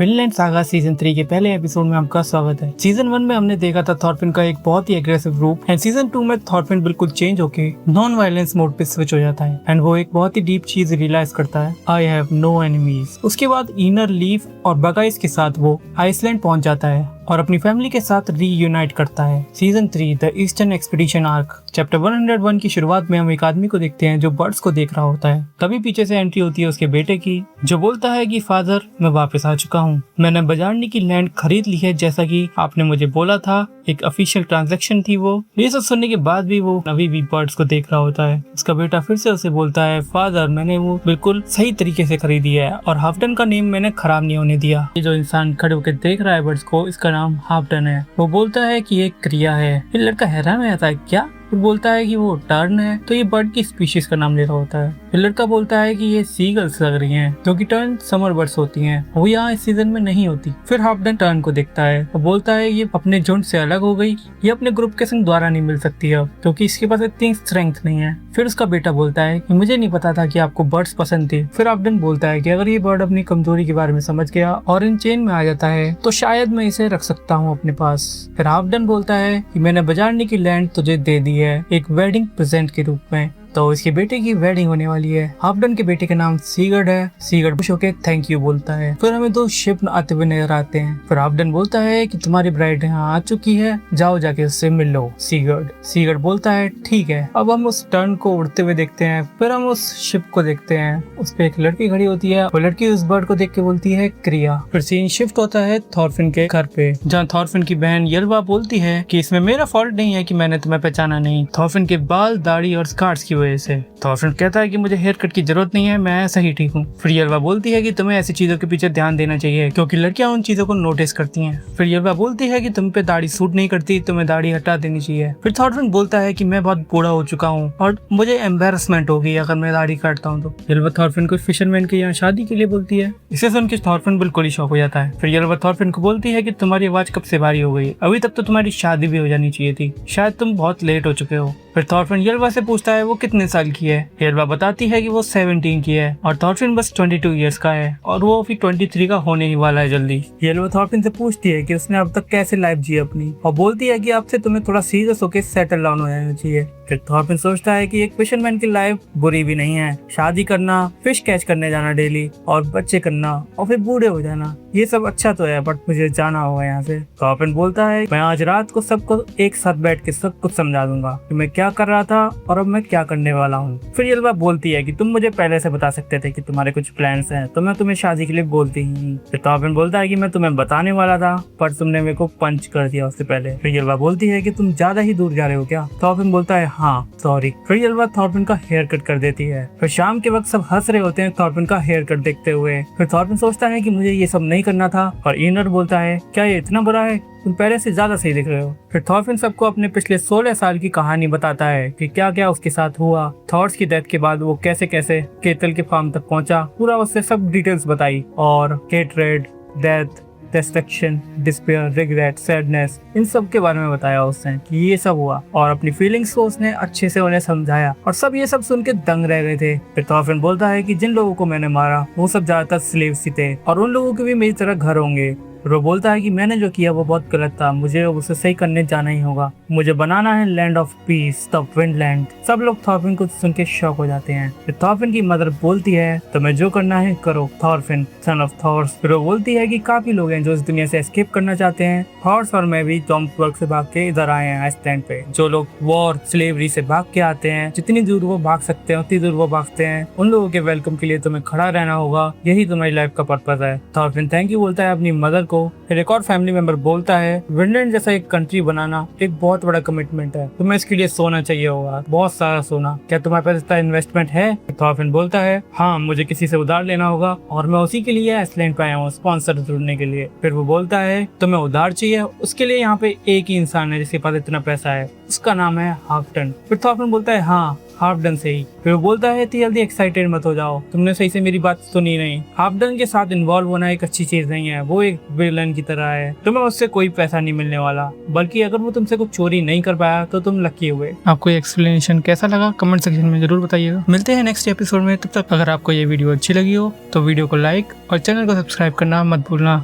Finland saga season 3 के पहले episode में आपका स्वागत है। सीजन 1 में हमने देखा था थॉरफिन का एक बहुत ही एग्रेसिव रूप एंड सीजन 2 में थॉरफिन बिल्कुल चेंज होके नॉन वायलेंस मोड पे स्विच हो जाता है एंड वो एक बहुत ही डीप चीज रियलाइज करता है, आई हैव नो एनिमीज। उसके बाद इनर लीफ और बगाइस के साथ वो आइसलैंड पहुंच जाता है और अपनी फैमिली के साथ रीयूनाइट करता है। Season 3 the eastern expedition arc chapter 101 की शुरुआत में हम एक आदमी को देखते हैं जो बर्ड्स को देख रहा होता है। तभी पीछे से एंट्री होती है उसके बेटे की, जो बोलता है कि फादर मैं वापस आ चुका हूँ, मैंने बजारनी की लैंड खरीद ली है जैसा कि आपने मुझे बोला था, एक ऑफिशियल ट्रांजैक्शन थी वो। ये सब सुनने के बाद भी वो अभी भी बर्ड्स को देख रहा होता है। उसका बेटा फिर से उसे बोलता है फादर मैंने वो बिल्कुल सही तरीके से खरीदी है और हाफटन का नेम मैंने खराब नहीं होने दिया। ये जो इंसान खड़े होकर देख रहा है बर्ड्स को, इसका नाम हाफटन है। वो बोलता है कि एक क्रिया है। ये लड़का हैरान हो जाता है, क्या? फिर बोलता है कि वो टर्न है, तो ये बर्ड की स्पीशीज का नाम ले रहा होता है। फिर लड़का बोलता है कि ये सीगल्स लग रही हैं, जो कि टर्न समर बर्ड्स होती हैं, वो यहाँ इस सीजन में नहीं होती। फिर हाफटन टर्न को देखता है और बोलता है ये अपने झुंड से अलग हो गई, ये अपने ग्रुप के संग द्वारा नहीं मिल सकती अब, क्योंकि इसके पास इतनी स्ट्रेंथ नहीं है। फिर उसका बेटा बोलता है कि मुझे नहीं पता था कि आपको बर्ड्स पसंद थे। फिर हाफटन बोलता है कि अगर ये बर्ड अपनी कमजोरी के बारे में समझ गया और इन चेन में आ जाता है तो शायद मैं इसे रख सकता हूँ अपने पास। फिर हाफटन बोलता है कि मैंने बजारनी की लैंड तुझे दे दी है एक वेडिंग प्रेजेंट के रूप में, तो इसके बेटे की वेडिंग होने वाली है। हाफटन के बेटे का नाम सीगर्ड है। सीगर्ड खुश होकर थैंक यू बोलता है। फिर हमें दो शिप आते हुए नजर आते हैं। फिर हाफटन बोलता है कि तुम्हारी ब्राइड यहाँ आ चुकी है, जाओ जाके उससे मिल लो। सीगर्ड बोलता है ठीक है। अब हम उस टर्न को उड़ते हुए देखते हैं। फिर हम उस शिप को देखते हैं, उस पे एक लड़की खड़ी होती है। वो लड़की उस बर्ड को देख के बोलती है क्रिया। फिर सीन शिफ्ट होता है थॉरफिन के घर पे, जहाँ थॉरफिन की बहन यल्वा बोलती है कि इसमें मेरा फॉल्ट नहीं है कि मैंने तुम्हें पहचाना नहीं, थॉरफिन के बाल, दाढ़ी और स्कार्स की वजह से। थॉरफिन कहता है कि मुझे हेयर कट की जरूरत नहीं है, मैं ऐसा ही ठीक हूँ। फिर यल्वा बोलती है कि तुम्हें ऐसी चीजों के पीछे ध्यान देना चाहिए क्योंकि लड़कियां उन चीजों को नोटिस करती हैं। फिर यल्वा बोलती है कि तुम पे दाढ़ी सूट नहीं करती, तुम्हें दाढ़ी हटा देनी चाहिए। फिर थॉरफिन बोलता है कि मैं बहुत बूढ़ा हो चुका हूँ और मुझे एम्बेरसमेंट होगी अगर मैं दाढ़ी काटता हूँ तो। यल्वा थॉरफिन को फिशरमैन के यहाँ शादी के लिए बोलती है। इसे सुन के थॉरफिन बिल्कुल ही शॉक हो जाता है। फिर यल्वा थॉरफिन को बोलती है कि तुम्हारी आवाज कब से भारी हो गई, अभी तक तो तुम्हारी शादी भी हो जानी चाहिए थी, शायद तुम बहुत लेट हो चुके हो। फिर थॉरफिन यल्वा से पूछता है वो कितने साल की है। यल्वा बताती है कि वो 17 की है और थॉरफिन बस 22 इयर्स का है और वो अभी 23 का होने ही वाला है जल्दी। यल्वा थॉरफिन से पूछती है कि उसने अब तक कैसे लाइफ जी अपनी, और बोलती है कि अब से तुम्हें थोड़ा सीरियस होकर सेटल डाउन हो जाना चाहिए। फिर थॉरफिन सोचता है कि एक फिशरमैन की लाइफ बुरी भी नहीं है, शादी करना, फिश कैच करने जाना डेली और बच्चे करना और फिर बूढ़े हो जाना, ये सब अच्छा तो है बट मुझे जाना होगा यहाँ से। थॉरफिन बोलता है मैं आज रात को सबको एक साथ बैठ के सब कुछ समझा दूंगा कि मैं क्या कर रहा था और अब मैं क्या करने वाला हूँ। फिर यल्वा बोलती है कि तुम मुझे पहले से बता सकते थे कि तुम्हारे कुछ प्लान्स हैं, तो मैं तुम्हें शादी के लिए बोलती ही। फिर थॉरफिन बोलता है कि मैं तुम्हें बताने वाला था पर तुमने मेरे को पंच कर दिया उससे पहले। फिर यल्वा बोलती है कि तुम ज्यादा ही दूर जा रहे हो क्या। थॉरफिन बोलता है हाँ सॉरी। फिर यल्वा थॉरफिन का हेयर कट कर देती है। फिर शाम के वक्त सब हंस रहे होते हैं थॉरफिन का हेयर कट देखते हुए। फिर थॉरफिन सोचता है कि मुझे ये सब नहीं करना था और इनर बोलता है क्या ये इतना बुरा है, तुम पहले से ज्यादा सही दिख रहे हो। फिर थॉरफिन सबको अपने पिछले 16 साल की कहानी बताता है कि क्या क्या उसके साथ हुआ। थॉर्स की डेथ के बाद वो कैसे कैसे केटल के फार्म तक पहुंचा, पूरा उससे सब डिटेल्स बताई और hatred, death, destruction, despair, regret, sadness, इन सब के बारे में बताया उसने कि ये सब हुआ और अपनी फीलिंग्स को उसने अच्छे से उन्हें समझाया और सब ये सब सुन के दंग रह गए थे। फिर थॉरफिन बोलता है कि जिन लोगों को मैंने मारा वो सब ज्यादातर स्लेव्स ही थे और उन लोगों के भी मेरी तरह घर होंगे। वो बोलता है कि मैंने जो किया वो बहुत गलत था, मुझे उसे सही करने जाना ही होगा, मुझे बनाना है लैंड ऑफ पीस, द विंडलैंड। सब लोग थॉरफिन को सुन के शॉक हो जाते हैं। फिर थॉरफिन की मदर बोलती है तुम्हें जो करना है करो थॉरफिन, सन ऑफ थॉर्स। फिर वो बोलती है कि काफी लोग हैं जो इस दुनिया से एस्केप करना चाहते हैं। थॉर्स और मैं भी जॉम्सबर्ग से भाग के इधर आए हैं आइसलैंड पे। जो लोग वॉर, स्लेवरी से भाग के आते हैं, जितनी दूर वो भाग सकते हैं उतनी दूर वो भागते हैं। उन लोगों के वेलकम के लिए तुम्हें खड़ा रहना होगा, यही तुम्हारी लाइफ का पर्पस है। थॉरफिन थैंक यू बोलता है अपनी मदर को। फिर एक और फैमिली मेंबर बोलता है विंडलैंड जैसा एक कंट्री बनाना एक बहुत बड़ा कमिटमेंट है, तुम्हें इसके लिए सोना चाहिए होगा, बहुत सारा सोना, क्या तुम्हारे पास इतना इन्वेस्टमेंट है। थॉरफिन बोलता है हाँ मुझे किसी से उधार लेना होगा और मैं उसी के लिए आइसलैंड पे आया हूँ स्पॉन्सर ढूंढने के लिए। फिर वो बोलता है तुम्हें उधार चाहिए, उसके लिए यहाँ पे एक ही इंसान है जिसके पास इतना पैसा है, उसका नाम है हाफटन। फिर थॉरफिन बोलता है हाँ हाफ डन से ही। फिर वो बोलता है इतनी जल्दी एक्साइटेड मत हो जाओ, तुमने सही से मेरी बात सुनी नहीं। हाफ डन के साथ इन्वॉल्व होना एक अच्छी चीज नहीं है, वो एक विलन की तरह है, तुम्हें उससे कोई पैसा नहीं मिलने वाला, बल्कि अगर वो तुमसे कुछ चोरी नहीं कर पाया तो तुम लकी हुए। आपको ये एक्सप्लेनेशन कैसा लगा कमेंट सेक्शन में जरूर बताइएगा। मिलते हैं नेक्स्ट एपिसोड में, तब तक अगर आपको ये वीडियो अच्छी लगी हो तो वीडियो को लाइक और चैनल को सब्सक्राइब करना मत भूलना।